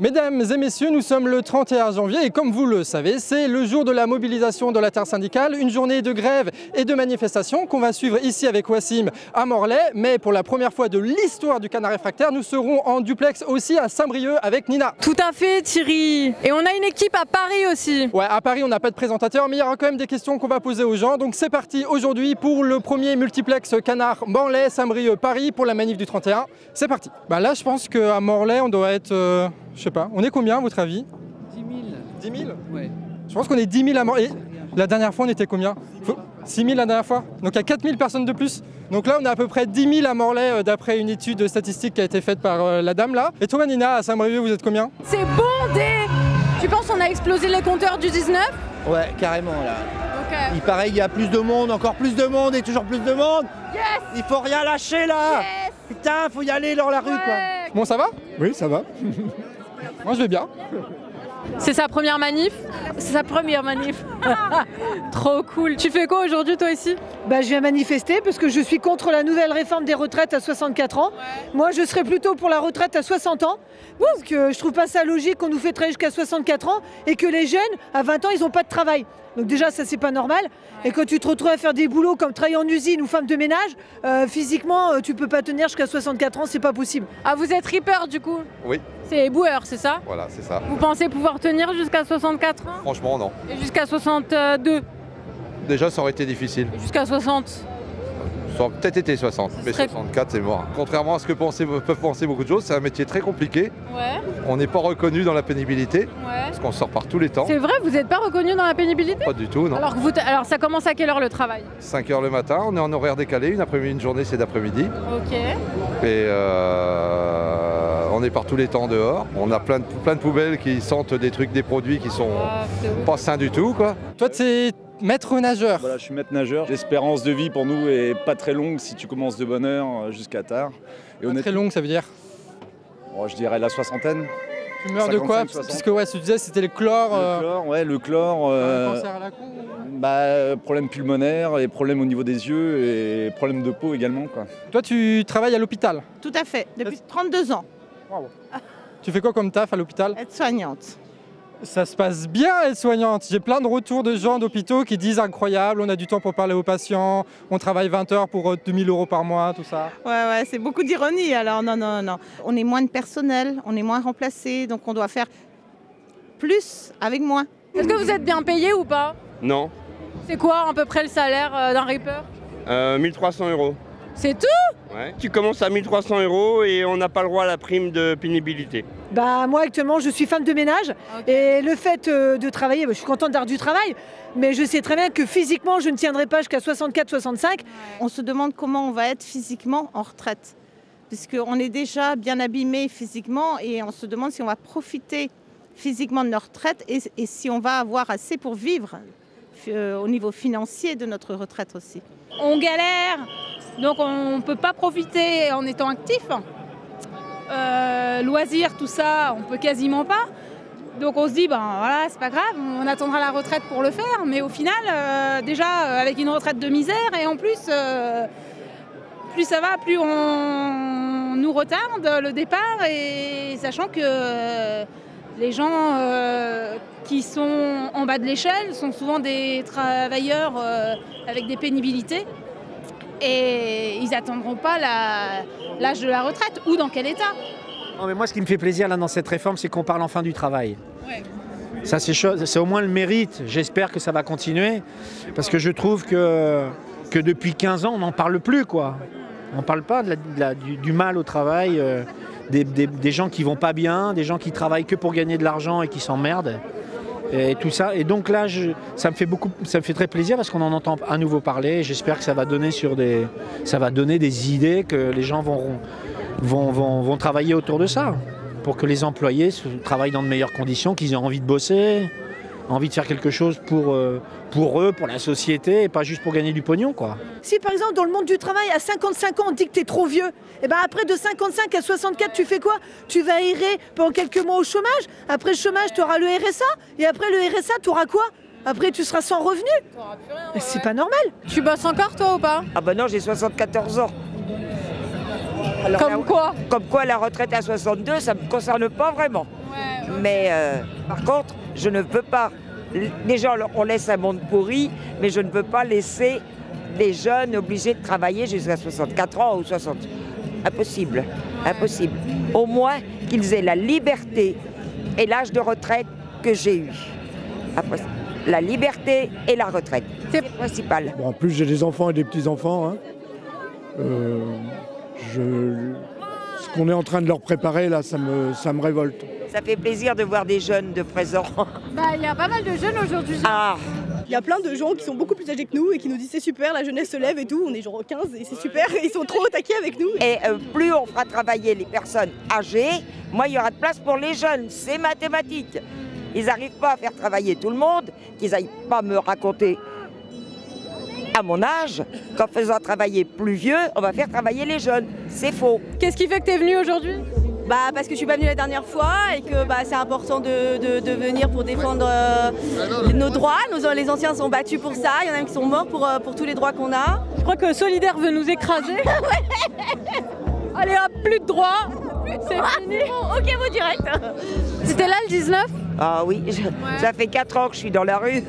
Mesdames et messieurs, nous sommes le 31 janvier et comme vous le savez, c'est le jour de la mobilisation de l'intersyndicale, une journée de grève et de manifestation qu'on va suivre ici avec Wassim à Morlaix. Mais pour la première fois de l'histoire du Canard Réfractaire, nous serons en duplex aussi à Saint-Brieuc avec Nina. Tout à fait Thierry. Et on a une équipe à Paris aussi. Ouais, à Paris on n'a pas de présentateur, mais il y aura quand même des questions qu'on va poser aux gens. Donc c'est parti aujourd'hui pour le premier multiplex Canard Morlaix, Saint-Brieuc, Paris pour la manif du 31. C'est parti. Bah là je pense qu'à Morlaix on doit être... je sais pas, on est combien à votre avis? 10 000. 10 000? Ouais. Je pense qu'on est 10 000 à Morlaix. La dernière fois on était combien? 6 000 la dernière fois. Donc il y a 4 000 personnes de plus. Donc là on est à peu près 10 000 à Morlaix d'après une étude statistique qui a été faite par la dame là. Et toi Nina, à Saint-Brieuc vous êtes combien? C'est bondé. Tu penses qu'on a explosé les compteurs du 19? Ouais, carrément là. Ok. Il paraît qu'il y a plus de monde, encore plus de monde et toujours plus de monde. Yes. Il faut rien lâcher là. Yes. Putain, faut y aller dans la rue quoi. Ouais. Bon ça va? Oui, ça va. Moi je vais bien. C'est sa première manif? C'est sa première manif. Trop cool. Tu fais quoi aujourd'hui toi ici? Bah, je viens manifester parce que je suis contre la nouvelle réforme des retraites à 64 ans. Moi, je serais plutôt pour la retraite à 60 ans. Parce que je trouve pas ça logique qu'on nous fait travailler jusqu'à 64 ans et que les jeunes, à 20 ans, ils n'ont pas de travail. Donc déjà, ça, c'est pas normal. Et quand tu te retrouves à faire des boulots comme travailler en usine ou femme de ménage, physiquement, tu peux pas tenir jusqu'à 64 ans, c'est pas possible. Ah, vous êtes reaper du coup? Oui, C'est éboueur, c'est ça? voilà, c'est ça. Vous pensez pouvoir tenir jusqu'à 64 ans? Franchement, non. Et jusqu'à 62? Déjà, ça aurait été difficile. Et jusqu'à 60? Ça aurait peut-être été 60, mais serait- 64, c'est mort. Contrairement à ce que peuvent penser beaucoup de choses, c'est un métier très compliqué. Ouais, On n'est pas reconnu dans la pénibilité, ouais. parce qu'on sort par tous les temps. C'est vrai, vous n'êtes pas reconnu dans la pénibilité? Pas du tout, non. Alors, alors ça commence à quelle heure le travail? 5 h le matin, on est en horaire décalé, une journée c'est d'après-midi. Ok. Et on est par tous les temps dehors. On a plein de poubelles qui sentent des trucs, des produits qui sont Ah, c'est ouf. pas sains du tout, quoi. Toi t'es maître nageur. Voilà, je suis maître nageur. L'espérance de vie pour nous est pas très longue si tu commences de bonne heure jusqu'à tard. Et Très longue ça veut dire. je dirais la soixantaine. Tu meurs de quoi? 55, 60. Parce que ouais, tu disais c'était le chlore. Le chlore. Un cancer à la con. Problème pulmonaire et problème au niveau des yeux et problème de peau également, quoi. Toi tu travailles à l'hôpital. Tout à fait, depuis 32 ans, Tu fais quoi comme taf à l'hôpital? aide-soignante. Ça se passe bien être soignante. J'ai plein de retours de gens d'hôpitaux qui disent incroyable, on a du temps pour parler aux patients, on travaille 20 heures pour 2 000 € par mois, tout ça. Ouais, c'est beaucoup d'ironie alors, non. On est moins de personnel, on est moins remplacé, donc on doit faire plus avec moins. Est-ce que vous êtes bien payé ou pas? Non, C'est quoi à peu près le salaire d'un reaper? 1300 €. C'est tout? Ouais. Tu commences à 1300 € et on n'a pas le droit à la prime de pénibilité. Bah, moi, actuellement, je suis femme de ménage. Ok. Et le fait de travailler, je suis contente d'avoir du travail. Mais je sais très bien que physiquement, je ne tiendrai pas jusqu'à 64-65. On se demande comment on va être physiquement en retraite, puisqu'on est déjà bien abîmé physiquement et on se demande si on va profiter physiquement de notre retraite et si on va avoir assez pour vivre au niveau financier de notre retraite aussi. On galère, donc on ne peut pas profiter en étant actif. Loisirs, tout ça, on peut quasiment pas. Donc on se dit, ben voilà, c'est pas grave, on attendra la retraite pour le faire. Mais au final, déjà avec une retraite de misère et en plus, plus ça va, plus on nous retarde le départ. Et sachant que les gens qui sont en bas de l'échelle sont souvent des travailleurs avec des pénibilités et ils n'attendront pas l'âge de la retraite ou dans quel état. Non, mais moi, ce qui me fait plaisir là dans cette réforme, c'est qu'on parle enfin du travail. Ouais. Ça, c'est au moins le mérite. J'espère que ça va continuer parce que je trouve que depuis 15 ans, on n'en parle plus, quoi. On ne parle pas du mal au travail. Des gens qui vont pas bien, des gens qui travaillent que pour gagner de l'argent et qui s'emmerdent et tout ça. Et donc là, ça me fait très plaisir parce qu'on en entend à nouveau parler. J'espère que ça va donner des idées, que les gens vont travailler autour de ça pour que les employés travaillent dans de meilleures conditions, qu'ils aient envie de bosser, envie de faire quelque chose pour eux, pour la société et pas juste pour gagner du pognon, quoi. Si par exemple dans le monde du travail à 55 ans on dit que t'es trop vieux, et ben après de 55 à 64 tu fais quoi? Tu vas errer pendant quelques mois au chômage, après le chômage tu auras le RSA, et après le RSA tu auras quoi? Après tu seras sans revenu. C'est pas normal. Tu bosses encore toi ou pas? Ah bah non, j'ai 74 ans. Alors, Comme quoi la retraite à 62, ça ne me concerne pas vraiment. Mais par contre, je ne veux pas. Déjà, on laisse un monde pourri, mais je ne veux pas laisser des jeunes obligés de travailler jusqu'à 64 ans ou 60. Impossible, impossible. Au moins qu'ils aient la liberté et l'âge de retraite que j'ai eu. Après, la liberté et la retraite, c'est le principal. Bon, en plus, j'ai des enfants et des petits-enfants. Hein. Ce qu'on est en train de leur préparer, là, ça me révolte. Ça fait plaisir de voir des jeunes de présent. Il y a pas mal de jeunes aujourd'hui. Il y a plein de gens qui sont beaucoup plus âgés que nous et qui nous disent c'est super, la jeunesse se lève et tout. On est genre 15 et c'est super, et ils sont trop au taquet avec nous. Et plus on fera travailler les personnes âgées, moins il y aura de place pour les jeunes. C'est mathématique. Ils n'arrivent pas à faire travailler tout le monde, qu'ils n'aillent pas me raconter à mon âge qu'en faisant travailler plus vieux, on va faire travailler les jeunes. C'est faux. Qu'est-ce qui fait que tu es venue aujourd'hui ? Parce que je suis pas venue la dernière fois et que c'est important de venir pour défendre nos droits. Les anciens sont battus pour ça, il y en a même qui sont morts pour tous les droits qu'on a. Je crois que Solidaire veut nous écraser. Allez hop, plus de droits, c'est fini. Ok, vous direct. C'était là le 19 ? Ah oui, ça fait 4 ans que je suis dans la rue.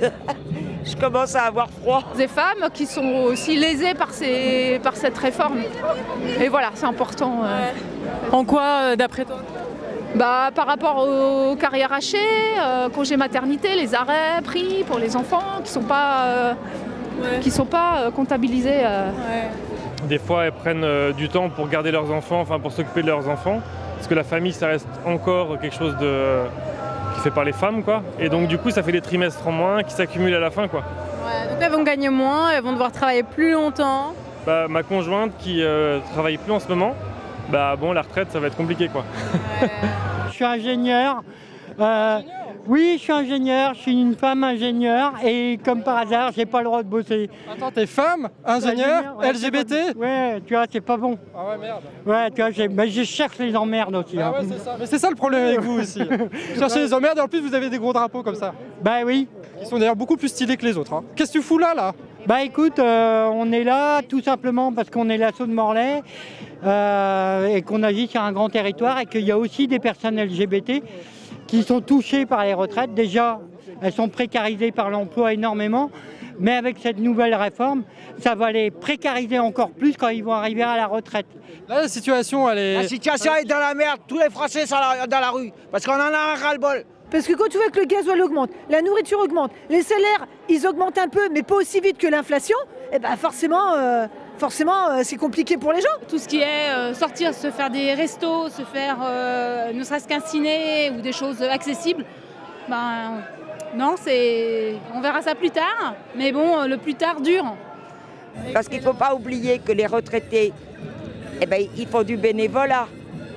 Je commence à avoir froid. Des femmes qui sont aussi lésées par cette réforme. Et voilà, c'est important. En quoi, d'après toi ? Par rapport aux carrières hachées, congés maternité, les arrêts pris pour les enfants qui sont pas comptabilisés. Des fois, elles prennent du temps pour garder leurs enfants, pour s'occuper de leurs enfants. Parce que la famille, ça reste encore quelque chose qui fait par les femmes, quoi. Et donc, du coup, ça fait des trimestres en moins qui s'accumulent à la fin, quoi. Donc elles vont gagner moins, elles vont devoir travailler plus longtemps. Ma conjointe qui travaille plus en ce moment, la retraite, ça va être compliqué, quoi. Je suis ingénieur. Oui, je suis ingénieur, je suis une femme ingénieure et comme par hasard, j'ai pas le droit de bosser. Attends, t'es femme, ingénieur, LGBT ? Ouais, tu vois, c'est pas bon. Ah ouais, merde. Ouais, tu vois, je cherche les emmerdes aussi. Ah ouais, c'est ça. Mais c'est ça le problème avec vous aussi. Cherchez les emmerdes et en plus vous avez des gros drapeaux comme ça. Oui. Ils sont d'ailleurs beaucoup plus stylés que les autres. Hein. Qu'est-ce que tu fous là ? Écoute, on est là tout simplement parce qu'on est l'assaut de Morlaix et qu'on agit sur un grand territoire et qu'il y a aussi des personnes LGBT qui sont touchées par les retraites. Déjà, elles sont précarisées par l'emploi énormément, mais avec cette nouvelle réforme, ça va les précariser encore plus quand ils vont arriver à la retraite. Là, la situation, elle est... La situation est dans la merde. Tous les Français sont dans la rue parce qu'on en a un ras-le-bol. Parce que quand tu vois que le gasoil augmente, la nourriture augmente, les salaires, ils augmentent un peu, mais pas aussi vite que l'inflation, forcément, c'est compliqué pour les gens. Tout ce qui est sortir, se faire des restos, se faire ne serait-ce qu'un ciné ou des choses accessibles, non, on verra ça plus tard, mais bon, le plus tard dure. Parce qu'il ne faut pas oublier que les retraités, ils font du bénévolat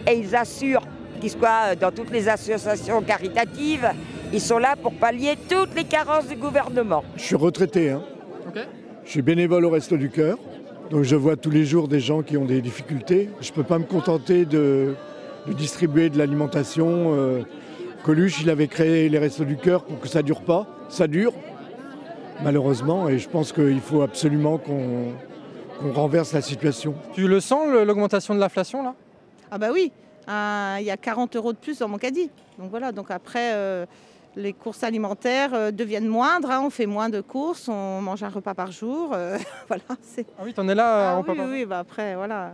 et ils assurent qu'ils soient dans toutes les associations caritatives, ils sont là pour pallier toutes les carences du gouvernement. Je suis retraité, hein. Okay. Je suis bénévole au Resto du Cœur, donc je vois tous les jours des gens qui ont des difficultés. Je ne peux pas me contenter de distribuer de l'alimentation. Coluche, il avait créé les Restos du Cœur pour que ça ne dure pas. Ça dure, malheureusement, et je pense qu'il faut absolument qu'on renverse la situation. Tu le sens, l'augmentation de l'inflation, là ? Ah bah oui. Il y a 40 € de plus dans mon caddie. Donc voilà, donc après, les courses alimentaires deviennent moindres, on fait moins de courses, on mange un repas par jour. Voilà, Ah oui, t'en es là, un repas par jour. Oui, après, voilà.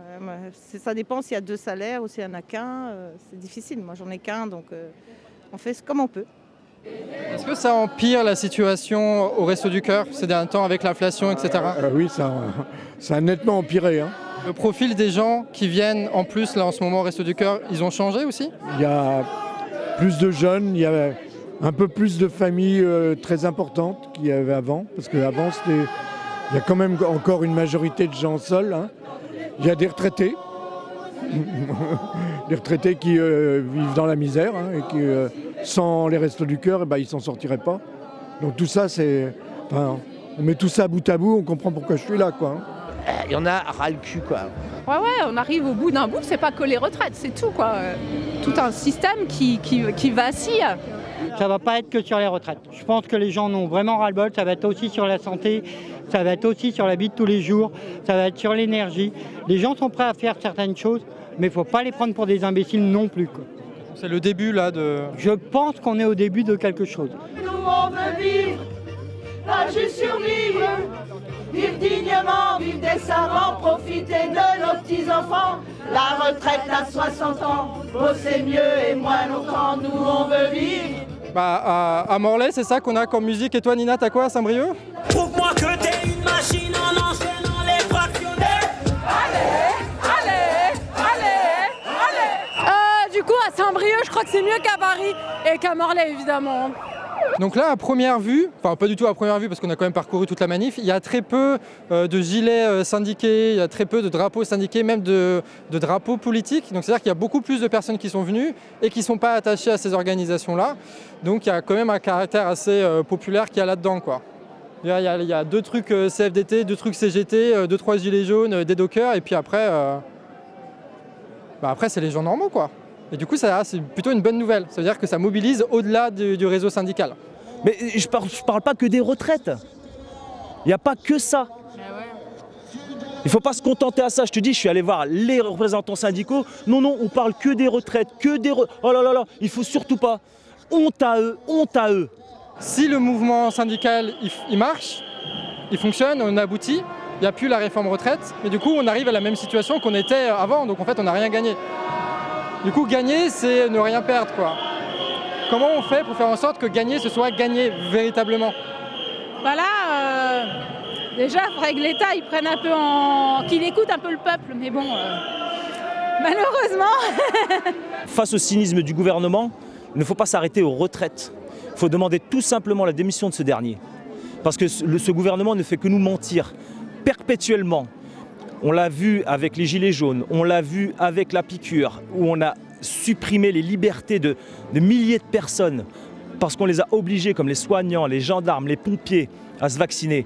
Ça dépend s'il y a 2 salaires ou s'il n'y en a qu'un. C'est difficile, moi j'en ai qu'un, donc on fait comme on peut. Est-ce que ça empire la situation au Resto du Cœur ces derniers temps avec l'inflation, etc. Oui, ça a nettement empiré, hein. Le profil des gens qui viennent en plus là en ce moment au Resto du Cœur, ils ont changé aussi ? Il y a plus de jeunes, il y a un peu plus de familles très importantes qu'il y avait avant. Parce qu'avant, il y a quand même encore une majorité de gens seuls. Hein. Il y a des retraités. Des retraités qui vivent dans la misère et qui, sans les Restos du Cœur, ils ne s'en sortiraient pas. Donc tout ça, on met tout ça bout à bout, on comprend pourquoi je suis là, quoi. Il y en a ras le cul, quoi. Ouais, on arrive au bout d'un bout, c'est pas que les retraites, c'est tout, quoi. Tout un système qui vacille. Ça va pas être que sur les retraites. Je pense que les gens en ont vraiment ras-le-bol, ça va être aussi sur la santé, ça va être aussi sur la vie de tous les jours, ça va être sur l'énergie. Les gens sont prêts à faire certaines choses, mais il ne faut pas les prendre pour des imbéciles non plus, quoi. C'est le début là de... Je pense qu'on est au début de quelque chose. Nous on veut vivre, pas juste survivre. Vivre dignement, vivre décemment, profiter de nos petits-enfants. La retraite à 60 ans, bosser mieux et moins longtemps, nous on veut vivre. Bah, à Morlaix, c'est ça qu'on a comme musique. Et toi, Nina, t'as quoi à Saint-Brieuc? Prouve-moi que t'es une machine en enchaînant les fractionnés. Allez, allez, allez, allez. Du coup, à Saint-Brieuc, je crois que c'est mieux qu'à Paris et qu'à Morlaix, évidemment. Donc là, à première vue, enfin pas du tout à première vue parce qu'on a quand même parcouru toute la manif, il y a très peu de gilets syndiqués, il y a très peu de drapeaux syndiqués, même de drapeaux politiques. Donc c'est-à-dire qu'il y a beaucoup plus de personnes qui sont venues et qui ne sont pas attachées à ces organisations-là. Donc il y a quand même un caractère assez populaire qu'il y a là-dedans, quoi. Il y a 2 trucs CFDT, 2 trucs CGT, 2-3 gilets jaunes, des dockers, et puis après, après c'est les gens normaux, quoi. Et du coup, c'est plutôt une bonne nouvelle. Ça veut dire que ça mobilise au-delà du réseau syndical. Mais je parle pas que des retraites. Il n'y a pas que ça. Il ne faut pas se contenter à ça. Je te dis, je suis allé voir les représentants syndicaux. Non, non, on parle que des retraites, Oh là là là, il faut surtout pas. Honte à eux, honte à eux. Si le mouvement syndical, il marche, il fonctionne, on aboutit, il n'y a plus la réforme retraite, mais du coup, on arrive à la même situation qu'on était avant. Donc en fait, on n'a rien gagné. Du coup, gagner, c'est ne rien perdre, quoi. Comment on fait pour faire en sorte que gagner, ce soit gagner véritablement? Bah là, déjà, il faudrait que l'État il prenne un peu qu'il écoute un peu le peuple, mais bon, malheureusement. Face au cynisme du gouvernement, il ne faut pas s'arrêter aux retraites. Il faut demander tout simplement la démission de ce dernier. Parce que ce gouvernement ne fait que nous mentir perpétuellement. On l'a vu avec les gilets jaunes, on l'a vu avec la piqûre, où on a supprimé les libertés de milliers de personnes parce qu'on les a obligés, comme les soignants, les gendarmes, les pompiers, à se vacciner.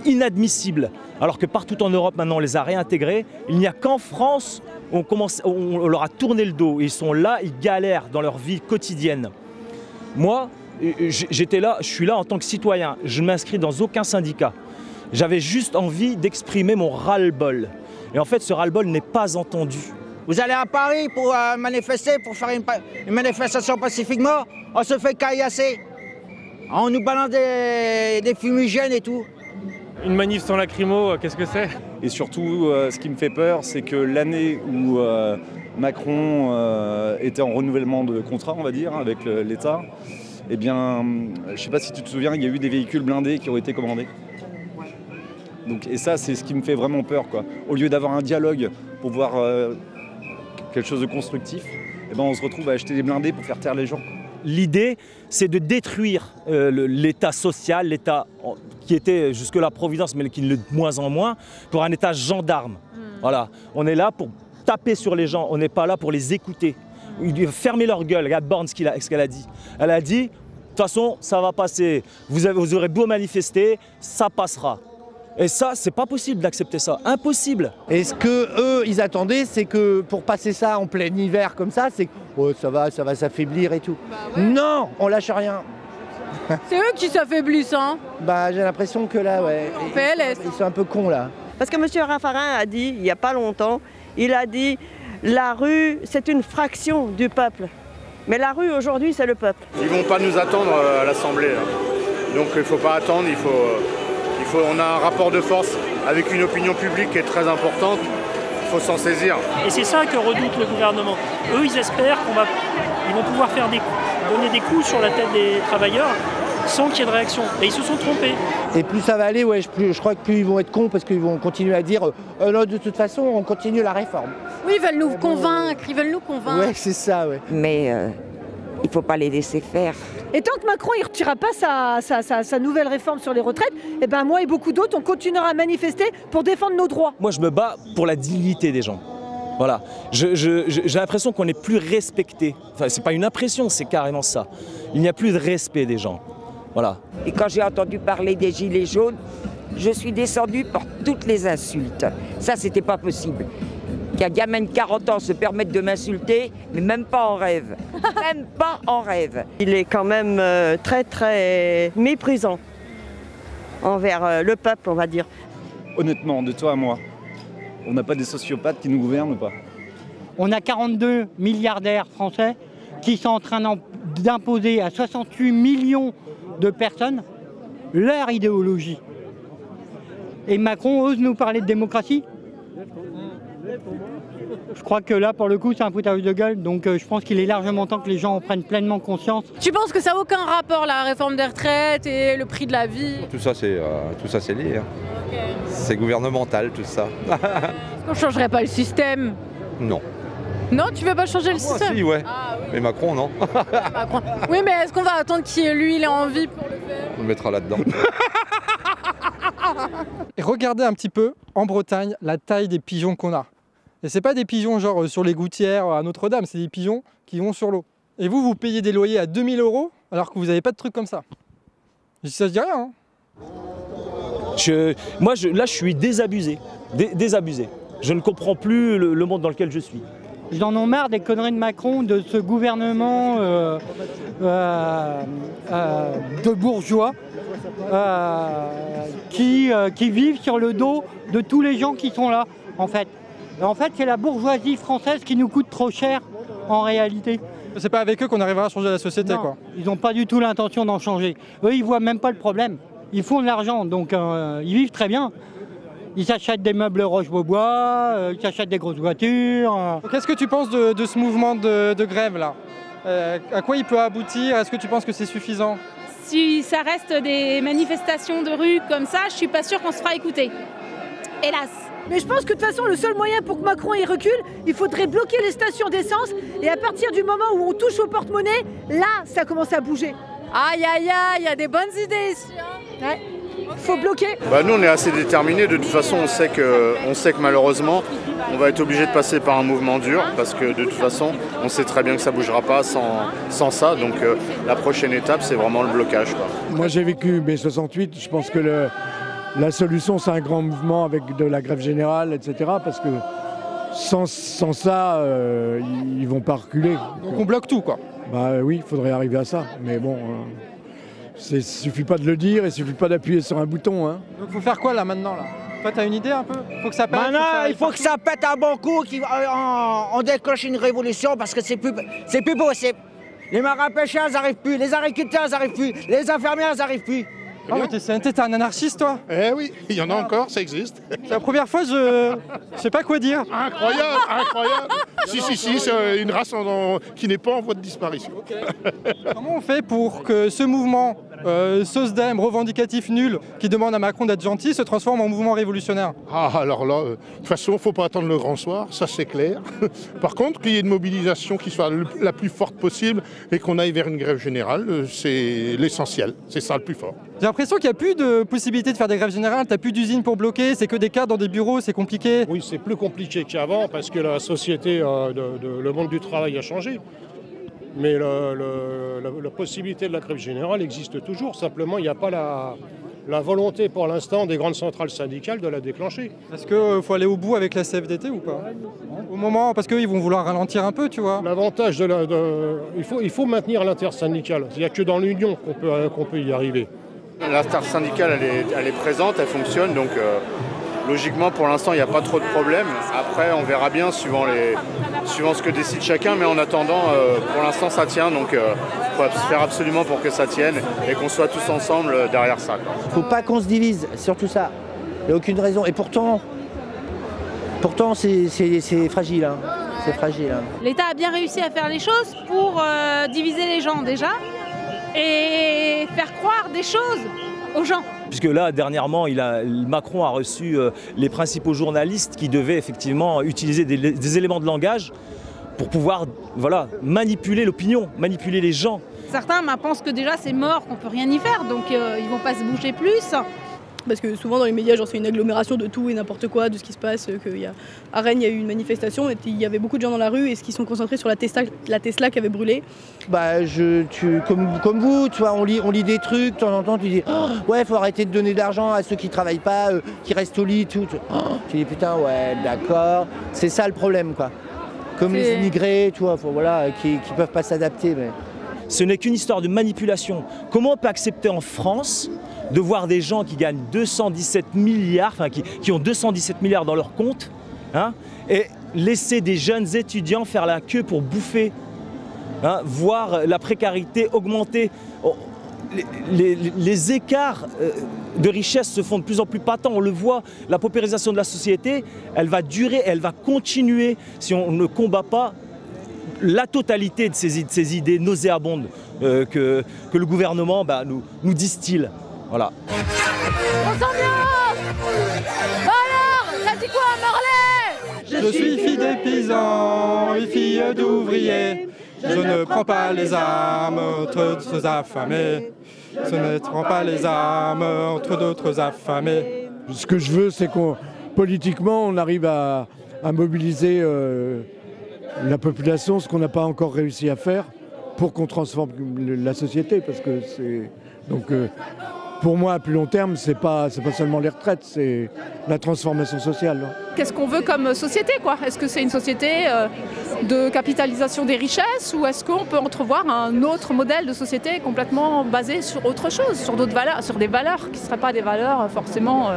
Inadmissible. Alors que partout en Europe, maintenant, on les a réintégrés. Il n'y a qu'en France, on leur a tourné le dos. Ils sont là, ils galèrent dans leur vie quotidienne. Moi, j'étais là, je suis là en tant que citoyen. Je ne m'inscris dans aucun syndicat. J'avais juste envie d'exprimer mon ras-le-bol. Et en fait, ce ras-le-bol n'est pas entendu. Vous allez à Paris pour manifester, pour faire une manifestation pacifiquement, on se fait caillasser. On nous balance des fumigènes et tout. Une manif sans lacrymo, qu'est-ce que c'est? Et surtout, ce qui me fait peur, c'est que l'année où Macron était en renouvellement de contrat, on va dire, avec l'État, eh bien, je ne sais pas si tu te souviens, il y a eu des véhicules blindés qui ont été commandés. Donc, et ça, c'est ce qui me fait vraiment peur, quoi. Au lieu d'avoir un dialogue pour voir quelque chose de constructif, eh ben, on se retrouve à acheter des blindés pour faire taire les gens. L'idée, c'est de détruire l'État social, l'État qui était jusque-là Providence, mais qui l'est de moins en moins, pour un État gendarme. Voilà. On est là pour taper sur les gens, on n'est pas là pour les écouter. Fermer leur gueule. Regarde Borne ce qu'elle a dit. Elle a dit, de toute façon, ça va passer. Vous aurez beau manifester, ça passera. Et ça, c'est pas possible d'accepter ça. Impossible. Et ce que eux, ils attendaient, c'est que pour passer ça en plein hiver comme ça, c'est que oh, ça va s'affaiblir et tout. Bah ouais. Non, on lâche rien. C'est eux qui s'affaiblissent, hein. Bah j'ai l'impression que là, ouais. Ils sont un peu cons là. Parce que M. Raffarin a dit, il n'y a pas longtemps, il a dit la rue, c'est une fraction du peuple. Mais la rue aujourd'hui, c'est le peuple. Ils ne vont pas nous attendre à l'Assemblée. Donc il ne faut pas attendre, on a un rapport de force avec une opinion publique qui est très importante, il faut s'en saisir. Et c'est ça que redoute le gouvernement. Eux, ils espèrent qu'ils vont pouvoir donner des coups sur la tête des travailleurs sans qu'il y ait de réaction. Et ils se sont trompés. Et plus ça va aller, ouais, je crois que plus ils vont être cons parce qu'ils vont continuer à dire non, de toute façon, on continue la réforme. Oui, ils veulent nous convaincre, Ouais, c'est ça, ouais. Mais il ne faut pas les laisser faire. Et tant que Macron ne retirera pas sa nouvelle réforme sur les retraites, eh ben moi et beaucoup d'autres, on continuera à manifester pour défendre nos droits. Moi, je me bats pour la dignité des gens. Voilà. J'ai l'impression qu'on n'est plus respecté. Enfin, c'est pas une impression, c'est carrément ça. Il n'y a plus de respect des gens. Voilà. Et quand j'ai entendu parler des gilets jaunes, je suis descendue par toutes les insultes. Ça, c'était pas possible. Qu'un gamin de 40 ans se permette de m'insulter, mais même pas en rêve. Même pas en rêve. Il est quand même très très méprisant envers le peuple, on va dire. Honnêtement, de toi à moi, on n'a pas des sociopathes qui nous gouvernent ou pas? On a 42 milliardaires français qui sont en train d'imposer à 68 millions de personnes leur idéologie. Et Macron ose nous parler de démocratie? Je crois que là, pour le coup, c'est un foutage de gueule. Donc je pense qu'il est largement temps que les gens en prennent pleinement conscience. Tu penses que ça n'a aucun rapport, la réforme des retraites et le prix de la vie? Tout ça, c'est lié. Hein. Okay. C'est gouvernemental, tout ça. Est-ce qu'on ne changerait pas le système? Non. Non, tu veux pas changer le système? Si, ouais. Ah, oui. Mais Macron, non. Macron. Oui, mais est-ce qu'on va attendre lui, il ait envie pour le faire? On le mettra là-dedans. Et regardez un petit peu, en Bretagne, la taille des pigeons qu'on a. Et c'est pas des pigeons genre sur les gouttières à Notre-Dame, c'est des pigeons qui vont sur l'eau. Et vous payez des loyers à 2000 € alors que vous n'avez pas de trucs comme ça. Ça se dit rien, hein. Là, je suis désabusé. Désabusé. Je ne comprends plus le monde dans lequel je suis. Ils en ont marre des conneries de Macron, de ce gouvernement de bourgeois qui vivent sur le dos de tous les gens qui sont là, en fait. En fait, c'est la bourgeoisie française qui nous coûte trop cher, en réalité. C'est pas avec eux qu'on arrivera à changer la société, non, quoi. Ils n'ont pas du tout l'intention d'en changer. Eux, ils voient même pas le problème. Ils font de l'argent, donc ils vivent très bien. Ils s'achètent des meubles Roche-Beaubois, ils s'achètent des grosses voitures. Qu'est-ce que tu penses de ce mouvement de grève, là? À quoi il peut aboutir? Est-ce que tu penses que c'est suffisant? Si ça reste des manifestations de rue comme ça, je suis pas sûre qu'on se fera écouter. Hélas. Mais je pense que de toute façon, le seul moyen pour que Macron y recule, il faudrait bloquer les stations d'essence. Et à partir du moment où on touche au porte-monnaie, là, ça commence à bouger. Aïe, aïe, aïe, il y a des bonnes idées ici. Hein. Ouais. Faut bloquer. Nous, on est assez déterminés. De toute façon, on sait que malheureusement, on va être obligé de passer par un mouvement dur parce que de toute façon, on sait très bien que ça ne bougera pas sans ça. Donc la prochaine étape, c'est vraiment le blocage, quoi. Moi, j'ai vécu mai 68. Je pense que la solution, c'est un grand mouvement avec de la grève générale, etc. Parce que sans ça, ils ne vont pas reculer. Donc on bloque tout, quoi. Bah oui, il faudrait arriver à ça. Mais bon, il ne suffit pas de le dire, il ne suffit pas d'appuyer sur un bouton. Hein. Donc il faut faire quoi là maintenant là? Toi, t'as une idée un peu? Faut que ça pète. Il faut que ça pète un bon coup, on déclenche une révolution parce que c'est plus possible. Les marins-pêcheurs, ils n'arrivent plus, les agriculteurs, ils n'arrivent plus, les infirmières, ils n'arrivent plus. Ah mais t'es un anarchiste, toi? Eh oui, il y en a encore, ça existe. C'est la première fois, je sais pas quoi dire. Incroyable, incroyable. Si, c'est une race qui n'est pas en voie de disparition. Okay. Comment on fait pour que ce mouvement SOSDEM, revendicatif nul, qui demande à Macron d'être gentil, se transforme en mouvement révolutionnaire? Alors là, de toute façon, il ne faut pas attendre le grand soir, ça c'est clair. Par contre, qu'il y ait une mobilisation qui soit la plus forte possible et qu'on aille vers une grève générale, c'est l'essentiel, c'est ça le plus fort. J'ai l'impression qu'il n'y a plus de possibilité de faire des grèves générales, tu n'as plus d'usines pour bloquer, c'est que des cadres dans des bureaux, c'est compliqué. Oui, c'est plus compliqué qu'avant parce que la société, le monde du travail a changé. Mais la possibilité de la grève générale existe toujours, simplement il n'y a pas la volonté pour l'instant des grandes centrales syndicales de la déclencher. Est-ce qu'il faut aller au bout avec la CFDT ou pas? Au moment, parce qu'ils vont vouloir ralentir un peu, tu vois. L'avantage il faut maintenir l'intersyndicale, il n'y a que dans l'union qu'on peut y arriver. L'intersyndicale, elle est présente, elle fonctionne, donc logiquement pour l'instant il n'y a pas trop de problèmes. Après on verra bien suivant ce que décide chacun, mais en attendant pour l'instant ça tient, donc il faut faire absolument pour que ça tienne et qu'on soit tous ensemble derrière ça. Il ne faut pas qu'on se divise, surtout ça. Il n'y a aucune raison. Et pourtant c'est fragile. Hein. C'est fragile. Hein. L'État a bien réussi à faire les choses pour diviser les gens déjà et faire croire des choses aux gens. Puisque là, dernièrement, Macron a reçu les principaux journalistes qui devaient effectivement utiliser des éléments de langage pour pouvoir manipuler l'opinion, manipuler les gens. Certains pensent que déjà c'est mort, qu'on ne peut rien y faire, donc ils ne vont pas se bouger plus. Parce que souvent dans les médias, c'est une agglomération de tout et n'importe quoi, de ce qui se passe. À Rennes, il y a eu une manifestation et il y avait beaucoup de gens dans la rue et ce qui sont concentrés sur la Tesla qui avait brûlé. Comme vous, tu vois, on lit des trucs, de temps en temps tu dis ouais, faut arrêter de donner de l'argent à ceux qui travaillent pas, qui restent au lit, tout. Tu dis putain, ouais, d'accord. C'est ça le problème, quoi. Comme les immigrés, tu vois, qui peuvent pas s'adapter. Mais... Ce n'est qu'une histoire de manipulation. Comment on peut accepter en France de voir des gens qui gagnent 217 milliards, qui ont 217 milliards dans leur compte, hein, et laisser des jeunes étudiants faire la queue pour bouffer, hein, voir la précarité augmenter. Les écarts de richesse se font de plus en plus patents, on le voit, la paupérisation de la société, elle va durer, elle va continuer si on ne combat pas la totalité de ces idées nauséabondes que le gouvernement nous distille. Voilà. On s'ambiance! Alors, ça dit quoi à Morlaix? Je suis fille des paysans et fille d'ouvriers. Je ne prends pas les armes entre d'autres affamés. Je ne prends pas les armes entre d'autres affamés. Ce que je veux, c'est qu'on politiquement, on arrive à mobiliser la population, ce qu'on n'a pas encore réussi à faire, pour qu'on transforme la société. Parce que c'est donc pour moi, à plus long terme, c'est pas seulement les retraites, c'est la transformation sociale. Qu'est-ce qu'on veut comme société, quoi? Est-ce que c'est une société de capitalisation des richesses ou est-ce qu'on peut entrevoir un autre modèle de société complètement basé sur autre chose, sur d'autres valeurs, sur des valeurs qui ne seraient pas des valeurs forcément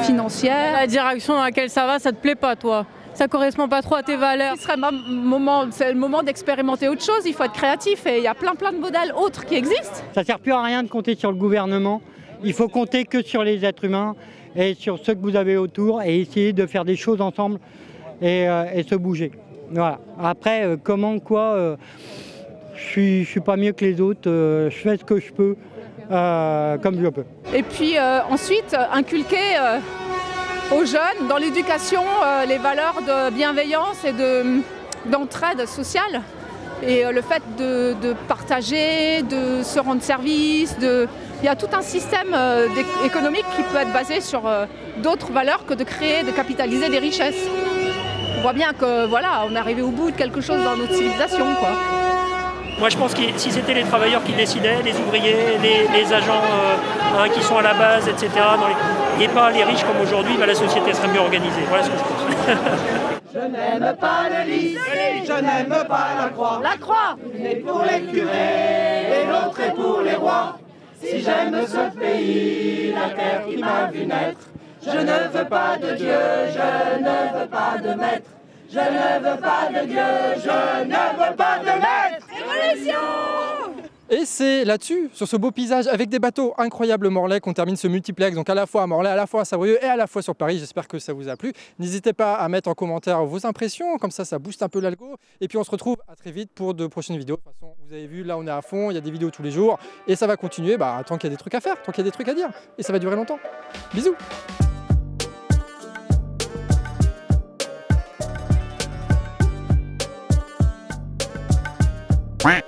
financières? La direction dans laquelle ça va, ça te plaît pas, toi? Ça correspond pas trop à tes valeurs. C'est le moment d'expérimenter autre chose, il faut être créatif et il y a plein de modèles autres qui existent. Ça sert plus à rien de compter sur le gouvernement, il faut compter que sur les êtres humains et sur ceux que vous avez autour et essayer de faire des choses ensemble et se bouger. Voilà. Après, comment, quoi, je suis pas mieux que les autres, je fais ce que je peux, comme je peux. Et puis ensuite, inculquer aux jeunes, dans l'éducation, les valeurs de bienveillance et d'entraide sociale. Et le fait de partager, de se rendre service, il y a tout un système économique qui peut être basé sur d'autres valeurs que de créer, de capitaliser des richesses. On voit bien que voilà, on est arrivé au bout de quelque chose dans notre civilisation, quoi. Moi je pense que si c'était les travailleurs qui décidaient, les ouvriers, les agents qui sont à la base, etc., et pas les riches comme aujourd'hui, la société serait mieux organisée. Voilà ce que je pense. Je n'aime pas le lys, je n'aime pas la croix. La croix, une est pour les curés et l'autre est pour les rois. Si j'aime ce pays, la terre qui m'a vu naître, je ne veux pas de Dieu, je ne veux pas de maître. Je ne veux pas de Dieu, je ne veux pas de maître. Révolution! Et c'est là-dessus, sur ce beau paysage avec des bateaux incroyables Morlaix, qu'on termine ce multiplex, donc à la fois à Morlaix, à la fois à Saint-Brieuc et à la fois sur Paris. J'espère que ça vous a plu. N'hésitez pas à mettre en commentaire vos impressions, comme ça booste un peu l'algo. Et puis on se retrouve à très vite pour de prochaines vidéos. De toute façon, vous avez vu, là on est à fond, il y a des vidéos tous les jours. Et ça va continuer tant qu'il y a des trucs à faire, tant qu'il y a des trucs à dire. Et ça va durer longtemps. Bisous! Quack.